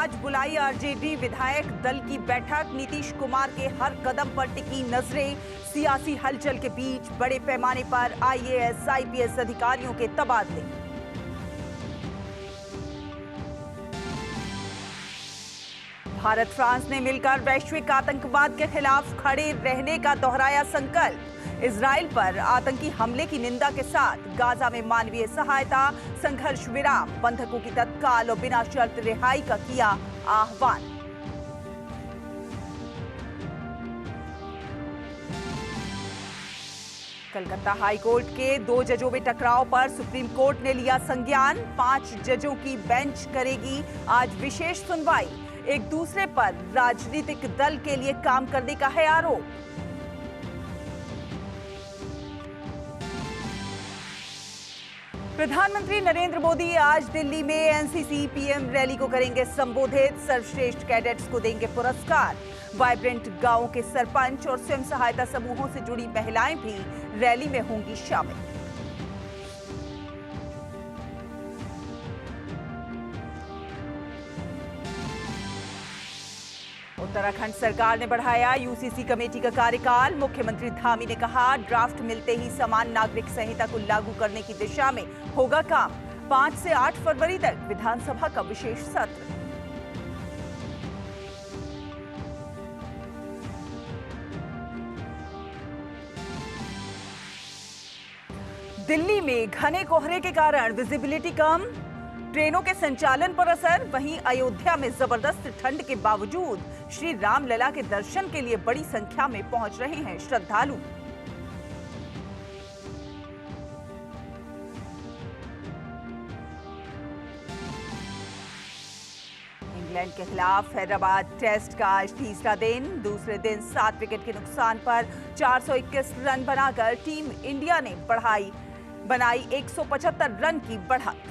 आज बुलाई आरजेडी विधायक दल की बैठक। नीतीश कुमार के हर कदम पर टिकी नजरें। सियासी हलचल के बीच बड़े पैमाने पर आईएएस, आईपीएस अधिकारियों के तबादले। भारत फ्रांस ने मिलकर वैश्विक आतंकवाद के खिलाफ खड़े रहने का दोहराया संकल्प। इजराइल पर आतंकी हमले की निंदा के साथ गाजा में मानवीय सहायता, संघर्ष विराम, बंधकों की तत्काल और बिना शर्त रिहाई का किया आह्वान। कलकत्ता हाईकोर्ट के 2 जजों में टकराव पर सुप्रीम कोर्ट ने लिया संज्ञान। 5 जजों की बेंच करेगी आज विशेष सुनवाई। एक दूसरे पर राजनीतिक दल के लिए काम करने का है आरोप। प्रधानमंत्री नरेंद्र मोदी आज दिल्ली में एनसीसी पीएम रैली को करेंगे संबोधित। सर्वश्रेष्ठ कैडेट्स को देंगे पुरस्कार। वाइब्रेंट गांवों के सरपंच और स्वयं सहायता समूहों से जुड़ी महिलाएं भी रैली में होंगी शामिल। उत्तराखंड सरकार ने बढ़ाया यूसीसी कमेटी का कार्यकाल। मुख्यमंत्री धामी ने कहा, ड्राफ्ट मिलते ही समान नागरिक संहिता को लागू करने की दिशा में होगा काम। 5 से 8 फरवरी तक विधानसभा का विशेष सत्र। दिल्ली में घने कोहरे के कारण विजिबिलिटी कम, ट्रेनों के संचालन पर असर। वहीं अयोध्या में जबरदस्त ठंड के बावजूद श्री रामलला के दर्शन के लिए बड़ी संख्या में पहुंच रहे हैं श्रद्धालु। इंग्लैंड के खिलाफ हैदराबाद टेस्ट का आज तीसरा दिन। दूसरे दिन 7 विकेट के नुकसान पर 421 रन बनाकर टीम इंडिया ने बनाई 175 रन की बढ़त।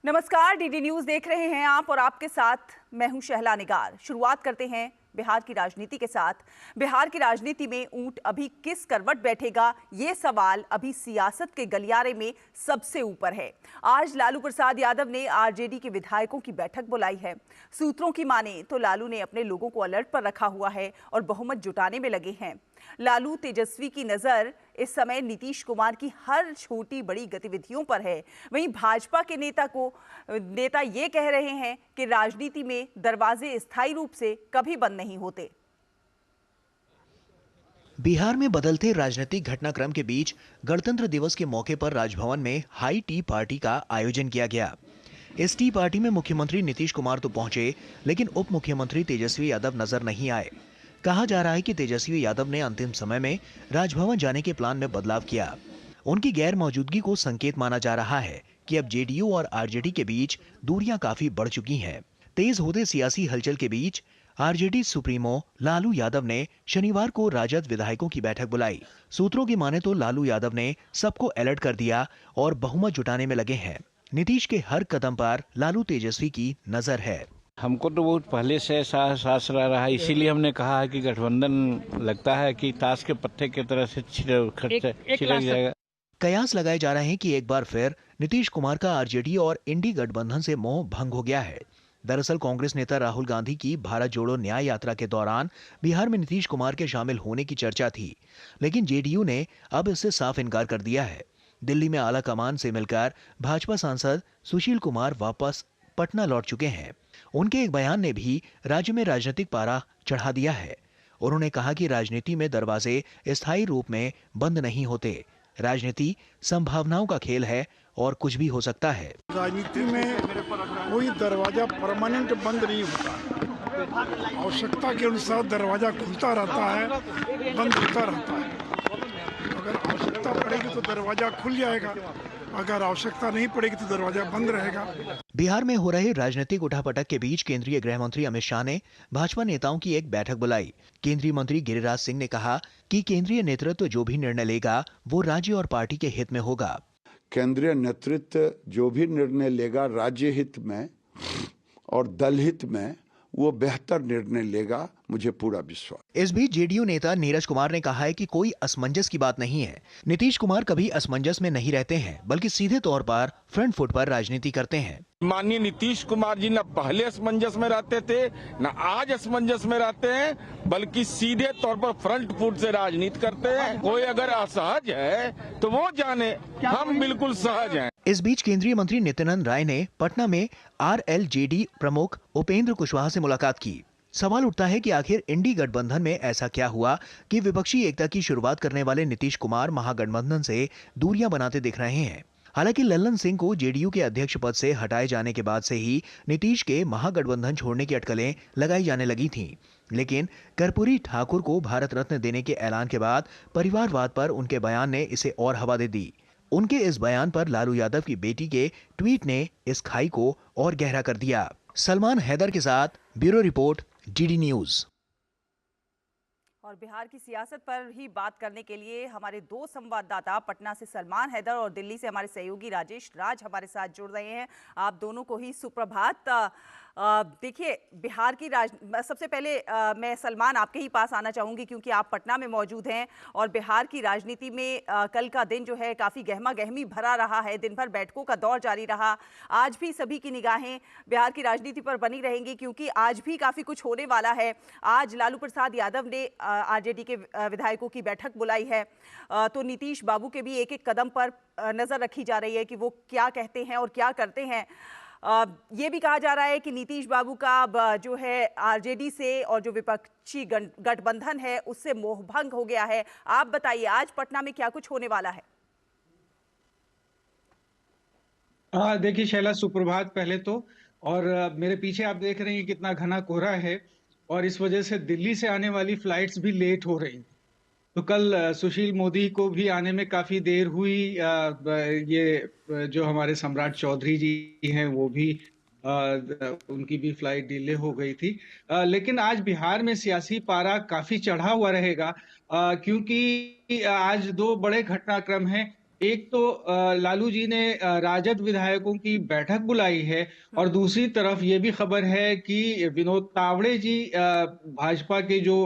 नमस्कार, डीडी न्यूज देख रहे हैं आप और आपके साथ मैं हूं शहला निगार। शुरुआत करते हैं बिहार की राजनीति के साथ। बिहार की राजनीति में ऊंट अभी किस करवट बैठेगा, ये सवाल अभी सियासत के गलियारे में सबसे ऊपर है। आज लालू प्रसाद यादव ने आरजेडी के विधायकों की बैठक बुलाई है। सूत्रों की माने तो लालू ने अपने लोगों को अलर्ट पर रखा हुआ है और बहुमत जुटाने में लगे हैं। लालू तेजस्वी की नजर इस समय नीतीश कुमार की हर छोटी बड़ी गतिविधियों पर है। वहीं भाजपा के नेता ये कह रहे हैं कि राजनीति में दरवाजे स्थायी रूप से कभी बंद नहीं होते। बिहार में बदलते राजनीतिक घटनाक्रम के बीच गणतंत्र दिवस के मौके पर राजभवन में हाई टी पार्टी का आयोजन किया गया। इस टी पार्टी में मुख्यमंत्री नीतीश कुमार तो पहुंचे, लेकिन उप मुख्यमंत्री तेजस्वी यादव नजर नहीं आए। कहा जा रहा है कि तेजस्वी यादव ने अंतिम समय में राजभवन जाने के प्लान में बदलाव किया। उनकी गैर मौजूदगी को संकेत माना जा रहा है कि अब जेडीयू और आरजेडी के बीच दूरियां काफी बढ़ चुकी हैं। तेज होते सियासी हलचल के बीच आरजेडी सुप्रीमो लालू यादव ने शनिवार को राजद विधायकों की बैठक बुलाई। सूत्रों की माने तो लालू यादव ने सबको अलर्ट कर दिया और बहुमत जुटाने में लगे हैं। नीतीश के हर कदम पर लालू तेजस्वी की नजर है। हमको तो बहुत पहले से सास रहा है, इसीलिए हमने कहा है कि गठबंधन लगता है कि ताश के पत्ते की तरह से छिड़क जाएगा। कयास लगाए जा रहे हैं कि एक बार फिर नीतीश कुमार का आरजेडी और इंडी गठबंधन से मोह भंग हो गया है। दरअसल कांग्रेस नेता राहुल गांधी की भारत जोड़ो न्याय यात्रा के दौरान बिहार में नीतीश कुमार के शामिल होने की चर्चा थी, लेकिन जेडीयू ने अब इससे साफ इनकार कर दिया है। दिल्ली में आला कमान से मिलकर भाजपा सांसद सुशील कुमार वापस पटना लौट चुके हैं। उनके एक बयान ने भी राज्य में राजनीतिक पारा चढ़ा दिया है। उन्होंने कहा कि राजनीति में दरवाजे स्थायी रूप में बंद नहीं होते। राजनीति संभावनाओं का खेल है और कुछ भी हो सकता है। राजनीति में कोई दरवाजा परमानेंट बंद नहीं होता। आवश्यकता के अनुसार दरवाजा खुलता रहता है, बंद होता रहता है। अगर आवश्यकता पड़ेगी तो दरवाजा खुल जाएगा, अगर आवश्यकता नहीं पड़ेगी तो दरवाजा बंद रहेगा। बिहार में हो रहे राजनीतिक उठापटक के बीच केंद्रीय गृह मंत्री अमित शाह ने भाजपा नेताओं की एक बैठक बुलाई। केंद्रीय मंत्री गिरिराज सिंह ने कहा कि केंद्रीय नेतृत्व जो भी निर्णय लेगा वो राज्य और पार्टी के हित में होगा। केंद्रीय नेतृत्व जो भी निर्णय लेगा राज्य हित में और दल हित में वो बेहतर निर्णय लेगा, मुझे पूरा विश्वास। इस बीच जेडीयू नेता नीरज कुमार ने कहा है कि कोई असमंजस की बात नहीं है। नीतीश कुमार कभी असमंजस में नहीं रहते हैं, बल्कि सीधे तौर पर फ्रंट फुट पर राजनीति करते हैं। माननीय नीतीश कुमार जी न पहले असमंजस में रहते थे, न आज असमंजस में रहते हैं, बल्कि सीधे तौर पर फ्रंट फुट से राजनीति करते हैं। कोई अगर असहज है तो वो जाने, हम बिल्कुल सहज हैं। इस बीच केंद्रीय मंत्री नित्यानंद राय ने पटना में आरएलजेडी प्रमुख उपेंद्र कुशवाहा से मुलाकात की। सवाल उठता है कि आखिर इंडी गठबंधन में ऐसा क्या हुआ कि विपक्षी एकता की शुरुआत करने वाले नीतीश कुमार महागठबंधन से दूरियां बनाते दिख रहे हैं। हालांकि लल्लन सिंह को जेडीयू के अध्यक्ष पद से हटाए जाने के बाद से ही नीतीश के महागठबंधन छोड़ने की अटकलें लगाई जाने लगी थीं। लेकिन कर्पूरी ठाकुर को भारत रत्न देने के ऐलान के बाद परिवारवाद पर उनके बयान ने इसे और हवा दे दी। उनके इस बयान पर लालू यादव की बेटी के ट्वीट ने इस खाई को और गहरा कर दिया। सलमान हैदर के साथ ब्यूरो रिपोर्ट, डीडी न्यूज। और बिहार की सियासत पर ही बात करने के लिए हमारे दो संवाददाता पटना से सलमान हैदर और दिल्ली से हमारे सहयोगी राजेश राज हमारे साथ जुड़ रहे हैं। आप दोनों को ही सुप्रभात। देखिए, बिहार की सबसे पहले मैं सलमान आपके ही पास आना चाहूँगी, क्योंकि आप पटना में मौजूद हैं और बिहार की राजनीति में कल का दिन जो है काफ़ी गहमा गहमी भरा रहा है। दिन भर बैठकों का दौर जारी रहा। आज भी सभी की निगाहें बिहार की राजनीति पर बनी रहेंगी, क्योंकि आज भी काफ़ी कुछ होने वाला है। आज लालू प्रसाद यादव ने आरजेडी के विधायकों की बैठक बुलाई है, तो नीतीश बाबू के भी एक एक कदम पर नज़र रखी जा रही है कि वो क्या कहते हैं और क्या करते हैं। ये भी कहा जा रहा है कि नीतीश बाबू का अब जो है आरजेडी से और जो विपक्षी गठबंधन है उससे मोहभंग हो गया है। आप बताइए, आज पटना में क्या कुछ होने वाला है? देखिए शैला, सुप्रभात पहले तो। और मेरे पीछे आप देख रहे हैं कितना घना कोहरा है और इस वजह से दिल्ली से आने वाली फ्लाइट्स भी लेट हो रही। तो कल सुशील मोदी को भी आने में काफी देर हुई। ये जो हमारे सम्राट चौधरी जी हैं वो भी उनकी भी फ्लाइट डिले हो गई थी। लेकिन आज बिहार में सियासी पारा काफी चढ़ा हुआ रहेगा, क्योंकि आज दो बड़े घटनाक्रम हैं। एक तो लालू जी ने राजद विधायकों की बैठक बुलाई है और दूसरी तरफ ये भी खबर है कि विनोद तावड़े जी भाजपा के जो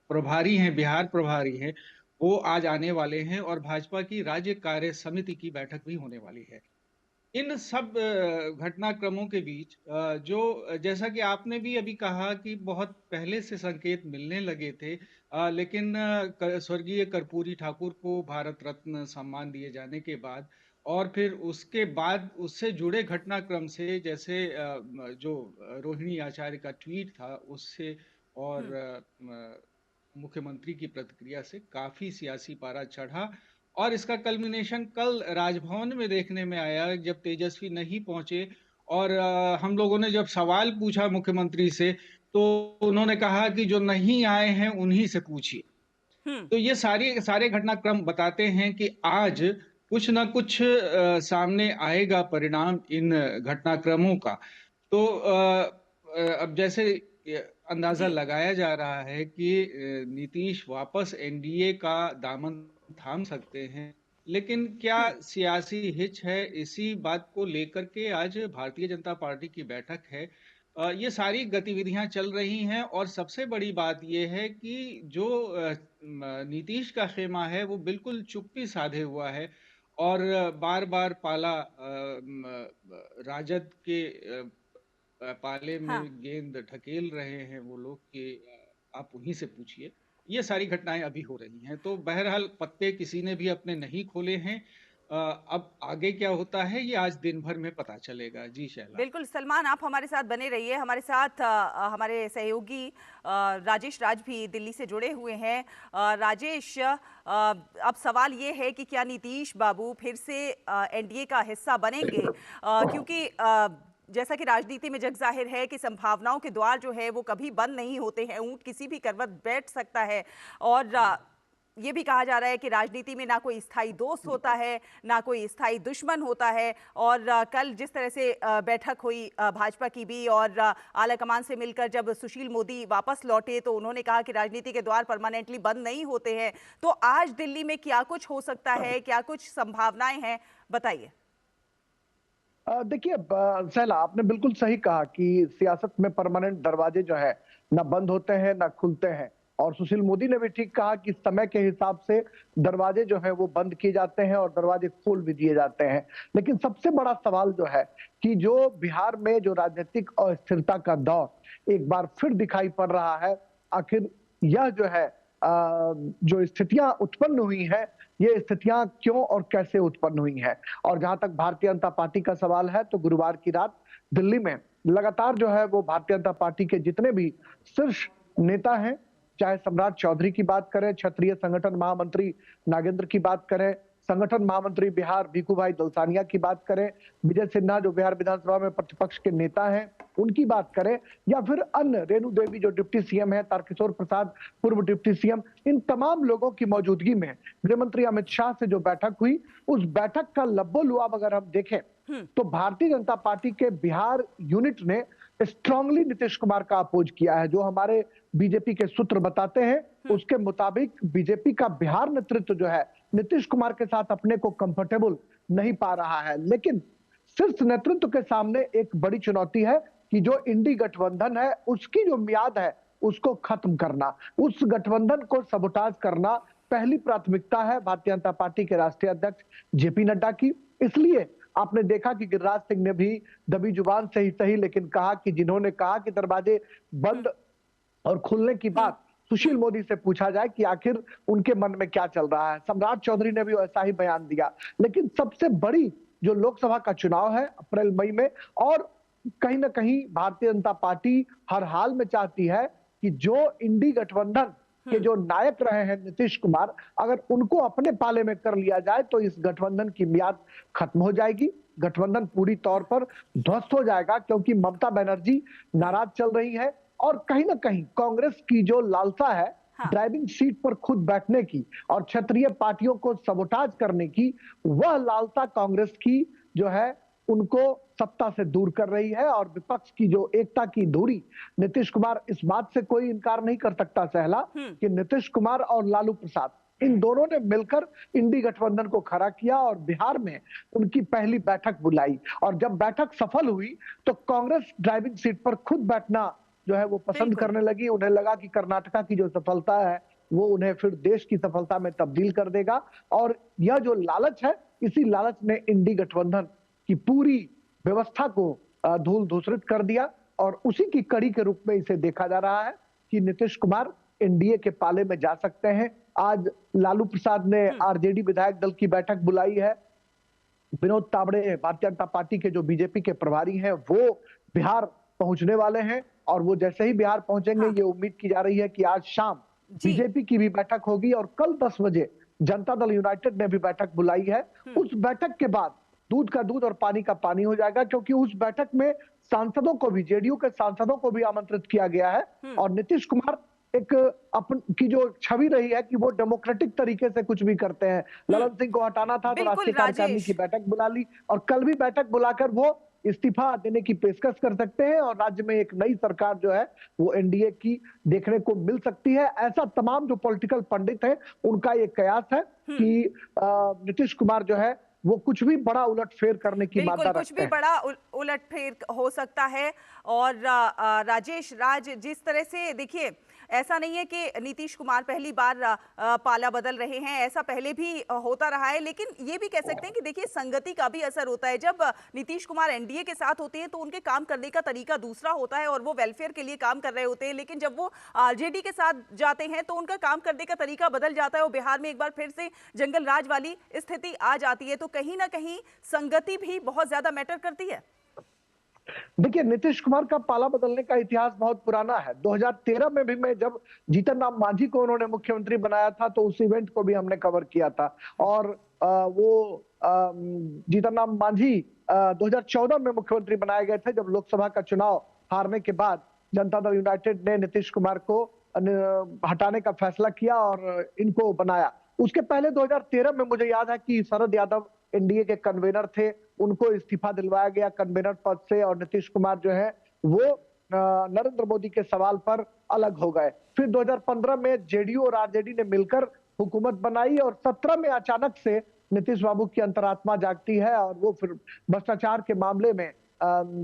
प्रभारी हैं, बिहार प्रभारी हैं, वो आज आने वाले हैं और भाजपा की राज्य कार्य समिति की बैठक भी होने वाली है। इन सब घटनाक्रमों के बीच जो जैसा कि आपने भी अभी कहा कि बहुत पहले से संकेत मिलने लगे थे, लेकिन स्वर्गीय कर्पूरी ठाकुर को भारत रत्न सम्मान दिए जाने के बाद और फिर उसके बाद उससे जुड़े घटनाक्रम से, जैसे जो रोहिणी आचार्य का ट्वीट था उससे और मुख्यमंत्री की प्रतिक्रिया से काफी सियासी पारा चढ़ा और इसका कल्मिनेशन कल राजभवन में देखने में आया जब तेजस्वी नहीं पहुंचे और हम लोगों ने जब सवाल पूछा मुख्यमंत्री से तो उन्होंने कहा कि जो नहीं आए हैं उन्हीं से पूछिए। तो ये सारे घटनाक्रम बताते हैं कि आज कुछ ना कुछ सामने आएगा परिणाम इन घटनाक्रमों का। तो अब जैसे अंदाजा लगाया जा रहा है कि नीतीश वापस एनडीए का दामन थाम सकते हैं, लेकिन क्या सियासी हिच है, इसी बात को लेकर के आज भारतीय जनता पार्टी की बैठक है। ये सारी गतिविधियां चल रही हैं और सबसे बड़ी बात यह है कि जो नीतीश का खेमा है वो बिल्कुल चुप्पी साधे हुआ है और बार बार पाला राजद के पाले में गेंद ढकेल रहे हैं वो लोग कि आप उन्हीं से पूछिए। ये सारी घटनाएं अभी हो रही हैं। तो बहरहाल पत्ते किसी ने भी अपने नहीं खोले हैं। अब आगे क्या होता है ये आज दिन भर में पता चलेगा। जी शैला। बिल्कुल सलमान, आप हमारे साथ बने रहिए। हमारे साथ हमारे सहयोगी राजेश राज भी दिल्ली से जुड़े हुए हैं। राजेश, अब सवाल ये है कि क्या नीतीश बाबू फिर से एनडीए का हिस्सा बनेंगे, क्योंकि जैसा कि राजनीति में जग जाहिर है कि संभावनाओं के द्वार जो है वो कभी बंद नहीं होते हैं। ऊंट किसी भी करवट बैठ सकता है और ये भी कहा जा रहा है कि राजनीति में ना कोई स्थायी दोस्त होता है ना कोई स्थायी दुश्मन होता है। और कल जिस तरह से बैठक हुई भाजपा की भी और आलाकमान से मिलकर जब सुशील मोदी वापस लौटे तो उन्होंने कहा कि राजनीति के द्वार परमानेंटली बंद नहीं होते हैं। तो आज दिल्ली में क्या कुछ हो सकता है, क्या कुछ संभावनाएं हैं, बताइए। देखिए सहला, आपने बिल्कुल सही कहा कि सियासत में परमानेंट दरवाजे जो है ना बंद होते हैं ना खुलते हैं। और सुशील मोदी ने भी ठीक कहा कि समय के हिसाब से दरवाजे जो है वो बंद किए जाते हैं और दरवाजे खोल भी दिए जाते हैं। लेकिन सबसे बड़ा सवाल जो है कि जो बिहार में जो राजनीतिक अस्थिरता का दौर एक बार फिर दिखाई पड़ रहा है, आखिर यह जो है जो स्थितियां उत्पन्न हुई हैं, ये स्थितियां क्यों और कैसे उत्पन्न हुई हैं। और जहां तक भारतीय जनता पार्टी का सवाल है, तो गुरुवार की रात दिल्ली में लगातार जो है वो भारतीय जनता पार्टी के जितने भी शीर्ष नेता हैं, चाहे सम्राट चौधरी की बात करें, क्षेत्रीय संगठन महामंत्री नागेंद्र की बात करें, संगठन महामंत्री बिहार भीखू भाई दलसानिया की बात करें, विजय सिन्हा जो बिहार विधानसभा में प्रतिपक्ष के नेता हैं उनकी बात करें, या फिर अन्य रेणु देवी जो डिप्टी सीएम है, तारकिशोर प्रसाद पूर्व डिप्टी सीएम, इन तमाम लोगों की मौजूदगी में गृह मंत्री अमित शाह से जो बैठक हुई, उस बैठक का लब्बो-लुआब अगर हम देखें तो भारतीय जनता पार्टी के बिहार यूनिट ने स्ट्रांगली नीतीश कुमार का अपोज किया है। जो हमारे बीजेपी के सूत्र बताते हैं उसके मुताबिक बीजेपी का बिहार नेतृत्व जो है नीतीश कुमार के साथ अपने को कंफर्टेबल नहीं पा रहा है। लेकिन शीर्ष नेतृत्व के सामने एक बड़ी चुनौती है कि जो इंडी गठबंधन है उसकी जो मियाद है उसको खत्म करना, उस गठबंधन को सबोटाज करना पहली प्राथमिकता है भारतीय जनता पार्टी के राष्ट्रीय अध्यक्ष जेपी नड्डा की। इसलिए आपने देखा कि गिरिराज सिंह ने भी दबी जुबान से ही सही लेकिन कहा कि जिन्होंने कहा कि दरवाजे बंद और खुलने की बात सुशील मोदी से पूछा जाए कि आखिर उनके मन में क्या चल रहा है। सम्राट चौधरी ने भी ऐसा ही बयान दिया। लेकिन सबसे बड़ी जो लोकसभा का चुनाव है अप्रैल मई में, और कहीं ना कहीं भारतीय जनता पार्टी हर हाल में चाहती है कि जो इंडी गठबंधन के जो नायक रहे हैं नीतीश कुमार, अगर उनको अपने पाले में कर लिया जाए तो इस गठबंधन की मियाद खत्म हो जाएगी, गठबंधन पूरी तौर पर ध्वस्त हो जाएगा, क्योंकि ममता बनर्जी नाराज चल रही है और कहीं ना कहीं कांग्रेस की जो लालसा है ड्राइविंग सीट पर खुद बैठने की और क्षेत्रीय पार्टियों को सबोटाज करने की, वह लालसा कांग्रेस की जो है उनको सत्ता से दूर कर रही है। और विपक्ष की जो एकता की दूरी, नीतीश कुमार, इस बात से कोई इनकार नहीं कर सकता सहला कि नीतीश कुमार और लालू प्रसाद इन दोनों ने मिलकर इंडी गठबंधन को खड़ा किया और बिहार में उनकी पहली बैठक बुलाई। और जब बैठक सफल हुई तो कांग्रेस ड्राइविंग सीट पर खुद बैठना जो है वो पसंद करने लगी। उन्हें लगा कि कर्नाटका की जो सफलता है वो उन्हें फिर देश की सफलता में तब्दील कर देगा। और यह जो लालच है, इसी लालच ने इंडी गठबंधन की पूरी व्यवस्था को धूल धूसरित कर दिया। और उसी की कड़ी के रूप में इसे देखा जा रहा है कि नीतीश कुमार एनडीए के पाले में जा सकते हैं। आज लालू प्रसाद ने आरजेडी विधायक दल की बैठक बुलाई है। विनोद तावड़े भारतीय जनता पार्टी के जो बीजेपी के प्रभारी हैं वो बिहार पहुंचने वाले हैं और वो जैसे ही बिहार पहुंचेंगे ये उम्मीद की जा रही है कि आज शाम बीजेपी की भी बैठक होगी और कल 10 बजे जनता दल यूनाइटेड ने भी बैठक बुलाई है। उस बैठक के बाद दूध का दूध और पानी का पानी हो जाएगा, क्योंकि उस बैठक में सांसदों को भी, जेडीयू के सांसदों को भी आमंत्रित किया गया है। और नीतीश कुमार एक की जो छवि रही है कि वो डेमोक्रेटिक तरीके से कुछ भी करते हैं। ललन सिंह को हटाना था तो राष्ट्रीय कार्यकारिणी की बैठक बुला ली और कल भी बैठक बुलाकर वो इस्तीफा देने की पेशकश कर सकते हैं और राज्य में एक नई सरकार जो है वो एनडीए की देखने को मिल सकती है। ऐसा तमाम जो पॉलिटिकल पंडित हैं उनका ये कयास है कि नीतीश कुमार जो है वो कुछ भी बड़ा उलटफेर करने की मादा रखते हैं। कुछ भी बड़ा उलटफेर हो सकता है। और राजेश राज, जिस तरह से देखिए, ऐसा नहीं है कि नीतीश कुमार पहली बार पाला बदल रहे हैं, ऐसा पहले भी होता रहा है। लेकिन ये भी कह सकते हैं कि देखिए संगति का भी असर होता है। जब नीतीश कुमार एनडीए के साथ होते हैं तो उनके काम करने का तरीका दूसरा होता है और वो वेलफेयर के लिए काम कर रहे होते हैं। लेकिन जब वो आरजेडी के साथ जाते हैं तो उनका काम करने का तरीका बदल जाता है और बिहार में एक बार फिर से जंगल राज वाली स्थिति आ जाती है। तो कहीं ना कहीं संगति भी बहुत ज्यादा मैटर करती है। देखिए, नीतीश कुमार का पाला बदलने का इतिहास बहुत पुराना है। 2013 में भी मैं जब जीतन राम मांझी को उन्होंने मुख्यमंत्री बनाया था तो उस इवेंट को भी हमने कवर किया था। और वो जीतन राम मांझी 2014 में मुख्यमंत्री बनाए गए थे, जब लोकसभा का चुनाव हारने के बाद जनता दल यूनाइटेड ने नीतीश कुमार को हटाने का फैसला किया और इनको बनाया। उसके पहले 2013 में मुझे याद है कि शरद यादव एनडीए के कन्वेनर थे, उनको इस्तीफा दिलवाया गया कन्वेनर पद से और नीतीश कुमार जो है वो नरेंद्र मोदी के सवाल पर अलग हो गए। फिर 2015 में जेडीयू और आरजेडी ने मिलकर हुकूमत बनाई और 17 में अचानक से नीतीश बाबू की अंतरात्मा जागती है और वो फिर भ्रष्टाचार के मामले में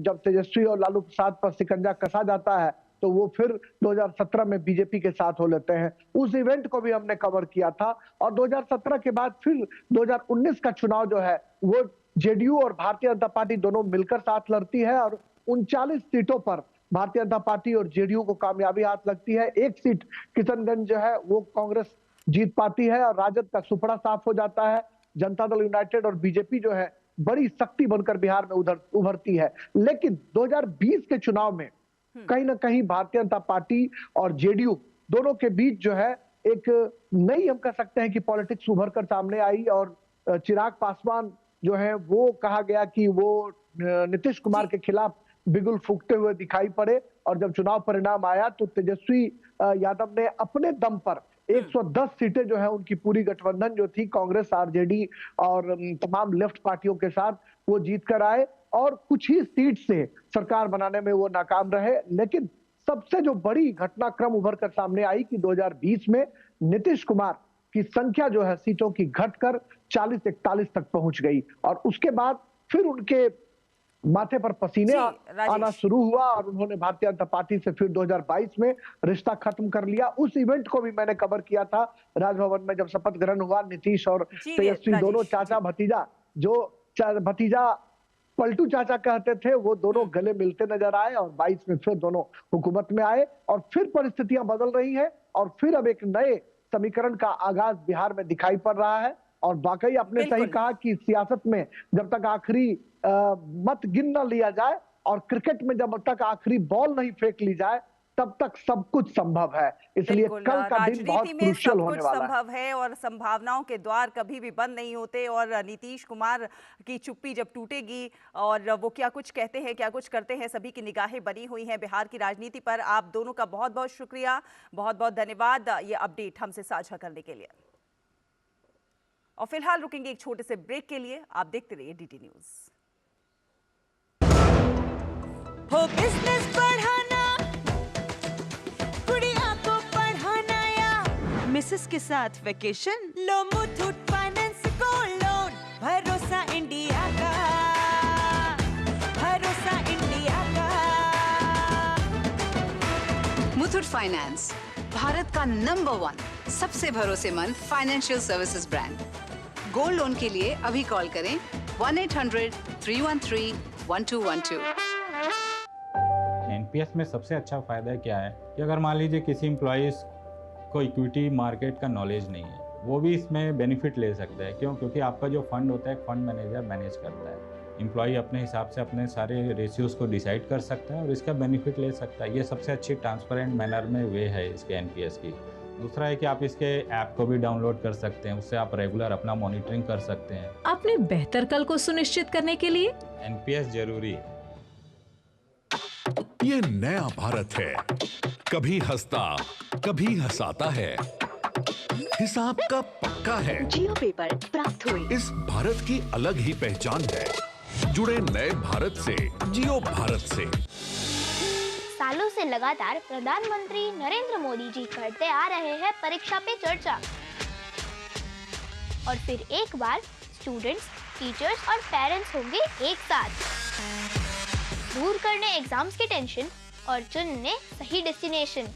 जब तेजस्वी और लालू प्रसाद पर शिकंजा कसा जाता है तो वो फिर 2017 में बीजेपी के साथ हो लेते हैं। उस इवेंट को भी हमने कवर किया था और 2017 के बाद फिर 2019 का चुनाव जो है वो जेडीयू और भारतीय जनता पार्टी दोनों मिलकर साथ लड़ती है और 39 सीटों पर भारतीय जनता पार्टी और जेडीयू को कामयाबी हाथ लगती है। एक सीट किशनगंज जो है वो कांग्रेस जीत पाती है और राजद का सुपड़ा साफ हो जाता है। जनता दल यूनाइटेड और बीजेपी जो है बड़ी शक्ति बनकर बिहार में उभरती है। लेकिन 2020 के चुनाव में कहीं ना कहीं भारतीय जनता पार्टी और जेडीयू दोनों के बीच जो है एक नई, हम कह सकते हैं कि पॉलिटिक्स उभर कर सामने आई और चिराग पासवान जो है वो कहा गया कि वो नीतीश कुमार के खिलाफ बिगुल फूंकते हुए दिखाई पड़े और जब चुनाव परिणाम आया तो तेजस्वी यादव ने अपने दम पर 110 सीटें जो है उनकी पूरी गठबंधन जो थी कांग्रेस, आरजेडी और तमाम लेफ्ट पार्टियों के साथ वो जीत कर आए और कुछ ही सीट से सरकार बनाने में वो नाकाम रहे। लेकिन सबसे जो बड़ी घटनाक्रम उभर कर सामने आई कि 2020 में नीतीश कुमार की संख्या जो है सीटों की घटकर 40-41 तक पहुंच गई और उसके बाद फिर उनके माथे पर पसीने आना शुरू हुआ और उन्होंने भारतीय जनता पार्टी से फिर 2022 में रिश्ता खत्म कर लिया। उस इवेंट को भी मैंने कवर किया था राजभवन में जब शपथ ग्रहण हुआ। नीतीश और तेजस्वी दोनों चाचा भतीजा, जो भतीजा पलटू चाचा कहते थे, वो दोनों गले मिलते नजर आए और 22 में फिर दोनों हुकूमत में आए और फिर परिस्थितियां बदल रही हैं और फिर अब एक नए समीकरण का आगाज बिहार में दिखाई पड़ रहा है। और वाकई आपने सही कहा कि सियासत में जब तक आखिरी मत गिन न लिया जाए और क्रिकेट में जब तक आखिरी बॉल नहीं फेंक ली जाए तब तक सब कुछ संभव है। इसलिए कल का दिन बहुत क्रूशियल होने वाला है। संभव है और संभावनाओं के द्वार कभी भी बंद नहीं होते और नीतीश कुमार की चुप्पी जब टूटेगी और वो क्या कुछ कहते हैं, क्या कुछ करते हैं, सभी की निगाहें बनी हुई हैं बिहार की राजनीति पर। आप दोनों का बहुत बहुत शुक्रिया, बहुत बहुत धन्यवाद ये अपडेट हमसे साझा करने के लिए। और फिलहाल रुकेंगे एक छोटे से ब्रेक के लिए। आप देखते रहिए डीडी न्यूज। हो बिजनेस बढ़ाना, गुड़िया को पढ़ाना या मिसेस के साथ वेकेशन, लो मुथूट फाइनेंस गोल्ड लोन। भरोसा इंडिया का, भरोसा इंडिया का। मुथूट फाइनेंस भारत का नंबर 1 सबसे भरोसेमंद financial services brand. Gold loan के लिए अभी कॉल करें 1-800-313-1212। एनपीएस में सबसे अच्छा फायदा क्या है कि अगर मान लीजिए किसी एम्प्लॉइज को इक्विटी मार्केट का नॉलेज नहीं है, वो भी इसमें बेनिफिट ले सकता है। क्यों? क्योंकि आपका जो फंड होता है फंड मैनेजर मैनेज करता है। एम्प्लॉय अपने हिसाब से अपने सारे रेशियोज को डिसाइड कर सकता है और इसका बेनिफिट ले सकता है। ये सबसे अच्छी ट्रांसपेरेंट मैनर में वे है इसके एनपीएस की। दूसरा है कि आप इसके ऐप को भी डाउनलोड कर सकते हैं, उससे आप रेगुलर अपना मॉनिटरिंग कर सकते हैं। अपने बेहतर कल को सुनिश्चित करने के लिए एनपीएस जरूरी है। ये नया भारत है, कभी हंसता कभी हंसाता है, हिसाब का पक्का है। जियो पेपर प्राप्त हुई। इस भारत की अलग ही पहचान है। जुड़े नए भारत से, जियो भारत से। सालों से लगातार प्रधानमंत्री नरेंद्र मोदी जी करते आ रहे हैं परीक्षा पे चर्चा और फिर एक बार स्टूडेंट्स, टीचर्स और पेरेंट्स होंगे एक साथ, दूर करने एग्जाम्स की टेंशन और चुनने सही डेस्टिनेशन।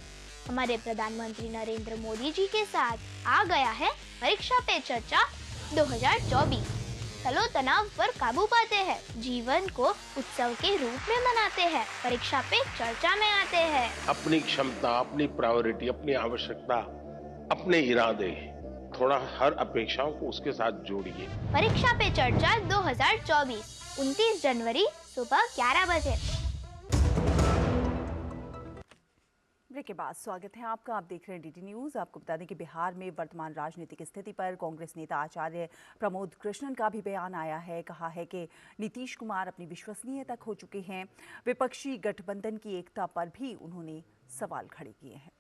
हमारे प्रधानमंत्री नरेंद्र मोदी जी के साथ आ गया है परीक्षा पे चर्चा 2024। चलो तनाव पर काबू पाते हैं, जीवन को उत्सव के रूप में मनाते हैं, परीक्षा पे चर्चा में आते हैं। अपनी क्षमता, अपनी प्रायोरिटी, अपनी आवश्यकता, अपने इरादे, थोड़ा हर अपेक्षाओं को उसके साथ जोड़िए। परीक्षा पे चर्चा 2024 29 जनवरी सुबह 11 बजे। ब्रेक के बाद स्वागत है आपका। आप देख रहे हैं डीडी न्यूज। आपको बता दें कि बिहार में वर्तमान राजनीतिक स्थिति पर कांग्रेस नेता आचार्य प्रमोद कृष्णन का भी बयान आया है। कहा है कि नीतीश कुमार अपनी विश्वसनीयता खो चुके हैं। विपक्षी गठबंधन की एकता पर भी उन्होंने सवाल खड़े किए हैं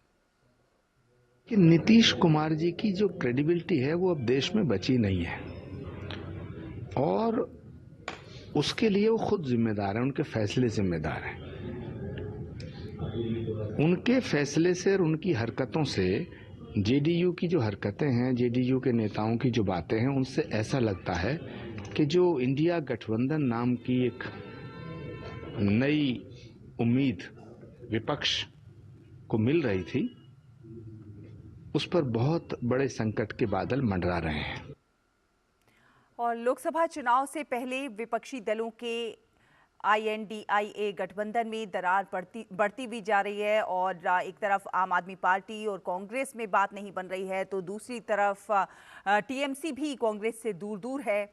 कि नीतीश कुमार जी की जो क्रेडिबिलिटी है वो अब देश में बची नहीं है और उसके लिए वो खुद जिम्मेदार है, उनके फैसले जिम्मेदार हैं। उनके फैसले से और उनकी हरकतों से जेडीयू की जो हरकतें हैं, जेडीयू के नेताओं की जो बातें हैं, उनसे ऐसा लगता है कि जो इंडिया गठबंधन नाम की एक नई उम्मीद विपक्ष को मिल रही थी, उस पर बहुत बड़े संकट के बादल मंडरा रहे हैं। और लोकसभा चुनाव से पहले विपक्षी दलों के INDIA गठबंधन में दरार बढ़ती भी जा रही है और एक तरफ आम आदमी पार्टी और कांग्रेस में बात नहीं बन रही है तो दूसरी तरफ TMC भी कांग्रेस से दूर दूर है।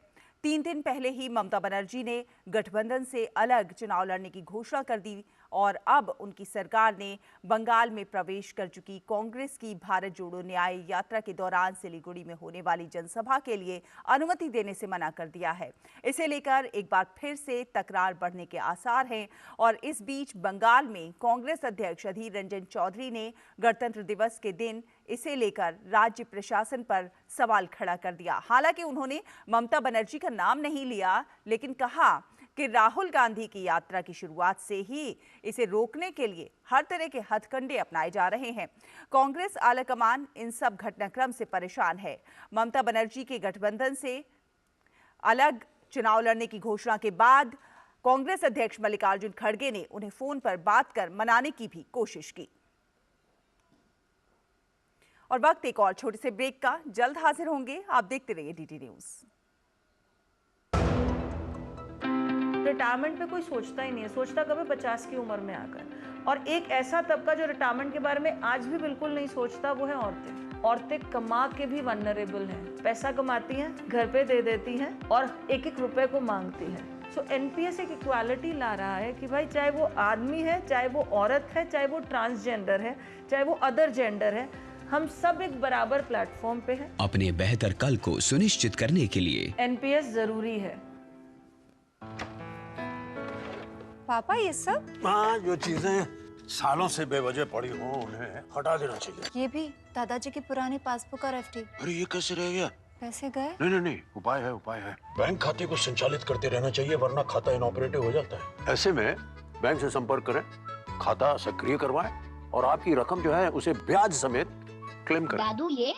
3 दिन पहले ही ममता बनर्जी ने गठबंधन से अलग चुनाव लड़ने की घोषणा कर दी और अब उनकी सरकार ने बंगाल में प्रवेश कर चुकी कांग्रेस की भारत जोड़ो न्याय यात्रा के दौरान सिलीगुड़ी में होने वाली जनसभा के लिए अनुमति देने से मना कर दिया है। इसे लेकर एक बार फिर से तकरार बढ़ने के आसार हैं और इस बीच बंगाल में कांग्रेस अध्यक्ष अधीर रंजन चौधरी ने गणतंत्र दिवस के दिन इसे लेकर राज्य प्रशासन पर सवाल खड़ा कर दिया। हालांकि उन्होंने ममता बनर्जी का नाम नहीं लिया, लेकिन कहा कि राहुल गांधी की यात्रा की शुरुआत से ही इसे रोकने के लिए हर तरह के हथकंडे अपनाए जा रहे हैं। कांग्रेस आलाकमान इन सब घटनाक्रम से परेशान है। ममता बनर्जी के गठबंधन से अलग चुनाव लड़ने की घोषणा के बाद कांग्रेस अध्यक्ष मल्लिकार्जुन खड़गे ने उन्हें फोन पर बात कर मनाने की भी कोशिश की। और वक्त एक और छोटे से ब्रेक का, जल्द हाजिर होंगे। आप देखते रहिए DD न्यूज। रिटायरमेंट पे कोई सोचता ही नहीं है, सोचता कभी 50 की उम्र में आकर। और एक ऐसा तबका जो रिटायरमेंट के बारे में आज भी बिल्कुल नहीं सोचता, वो है औरतें। औरतें कमा के भी वनरेबल हैं, पैसा कमाती हैं, घर पे दे देती हैं और एक एक रुपए को मांगती हैं। सो NPS एक इक्वालिटी ला रहा है कि भाई चाहे वो आदमी है, चाहे वो औरत है, चाहे वो ट्रांसजेंडर है, चाहे वो अदर जेंडर है, हम सब एक बराबर प्लेटफॉर्म पे हैं। अपने बेहतर कल को सुनिश्चित करने के लिए NPS जरूरी है। पापा ये सब? हाँ, जो चीजें सालों से बेवजह पड़ी हो उन्हें हटा देना चाहिए। ये भी दादाजी की पुरानी पासबुक और FD। अरे ये कैसे रह गया? पैसे गए? नहीं, उपाय है। बैंक खाते को संचालित करते रहना चाहिए, वरना खाता इनऑपरेटिव हो जाता है। ऐसे में बैंक से संपर्क करें, खाता सक्रिय करवाएं और आपकी रकम जो है उसे ब्याज समेत क्लेम करें। दादू ये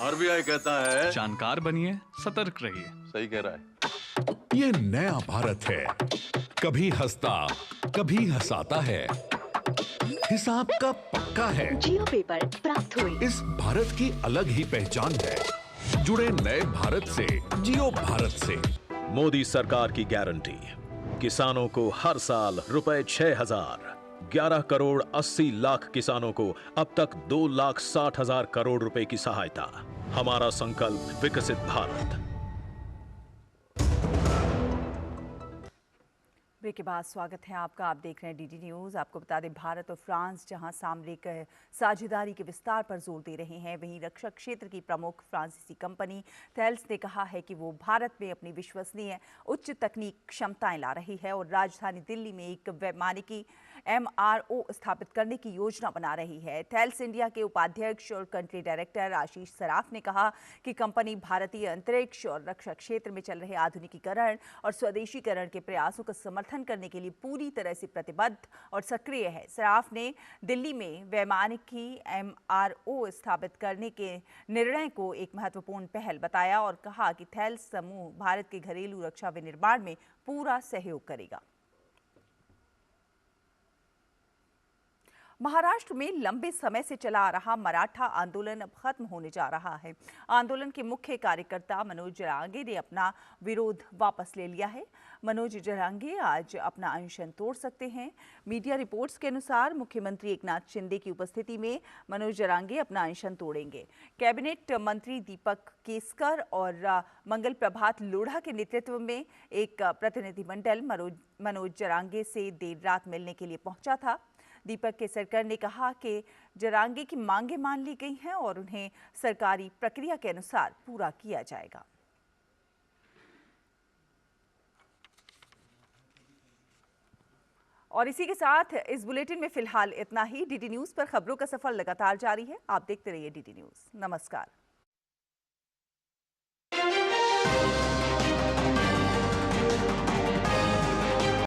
RBI कहता है जानकार बनिए, सतर्क रहिए। सही कह रहा है। ये नया भारत है, कभी हंसता कभी हंसाता है, हिसाब का पक्का है। जियो पेपर प्राप्त हुए। इस भारत की अलग ही पहचान है। जुड़े नए भारत से, जियो भारत से। मोदी सरकार की गारंटी, किसानों को हर साल रुपए 6,000। 11 करोड़ 80 लाख किसानों को अब तक 2,60,000 करोड़ रुपए की सहायता। हमारा संकल्प विकसित भारत। ब्रेक के बाद स्वागत है आपका। आप देख रहे हैं DD न्यूज़। आपको बता दें, भारत और फ्रांस जहां सामरिक साझेदारी के विस्तार पर जोर दे रहे हैं, वहीं रक्षा क्षेत्र की प्रमुख फ्रांसीसी कंपनी थेल्स ने कहा है कि वो भारत में अपनी विश्वसनीय उच्च तकनीक क्षमताएं ला रही है और राजधानी दिल्ली में एक वैमानिकी MRO स्थापित करने की योजना बना रही है। थेल्स इंडिया के उपाध्यक्ष और कंट्री डायरेक्टर आशीष सराफ ने कहा कि कंपनी भारतीय अंतरिक्ष और रक्षा क्षेत्र में चल रहे आधुनिकीकरण और स्वदेशीकरण के प्रयासों का समर्थन करने के लिए पूरी तरह से प्रतिबद्ध और सक्रिय है। सराफ ने दिल्ली में वैमानिकी MRO स्थापित करने के निर्णय को एक महत्वपूर्ण पहल बताया और कहा कि थेल्स समूह भारत के घरेलू रक्षा विनिर्माण में पूरा सहयोग करेगा। महाराष्ट्र में लंबे समय से चला आ रहा मराठा आंदोलन अब खत्म होने जा रहा है। आंदोलन के मुख्य कार्यकर्ता मनोज जरांगे ने अपना विरोध वापस ले लिया है। मनोज जरांगे आज अपना अनशन तोड़ सकते हैं। मीडिया रिपोर्ट्स के अनुसार मुख्यमंत्री एकनाथ शिंदे की उपस्थिति में मनोज जरांगे अपना अनशन तोड़ेंगे। कैबिनेट मंत्री दीपक केसकर और मंगल प्रभात लोढ़ा के नेतृत्व में एक प्रतिनिधिमंडल मनोज जरांगे से देर रात मिलने के लिए पहुंचा था। दीपक केसरकर ने कहा कि जरांगे की मांगें मान ली गई हैं और उन्हें सरकारी प्रक्रिया के अनुसार पूरा किया जाएगा। और इसी के साथ इस बुलेटिन में फिलहाल इतना ही। DD न्यूज़ पर खबरों का सफर लगातार जारी है। आप देखते रहिए DD न्यूज़। नमस्कार।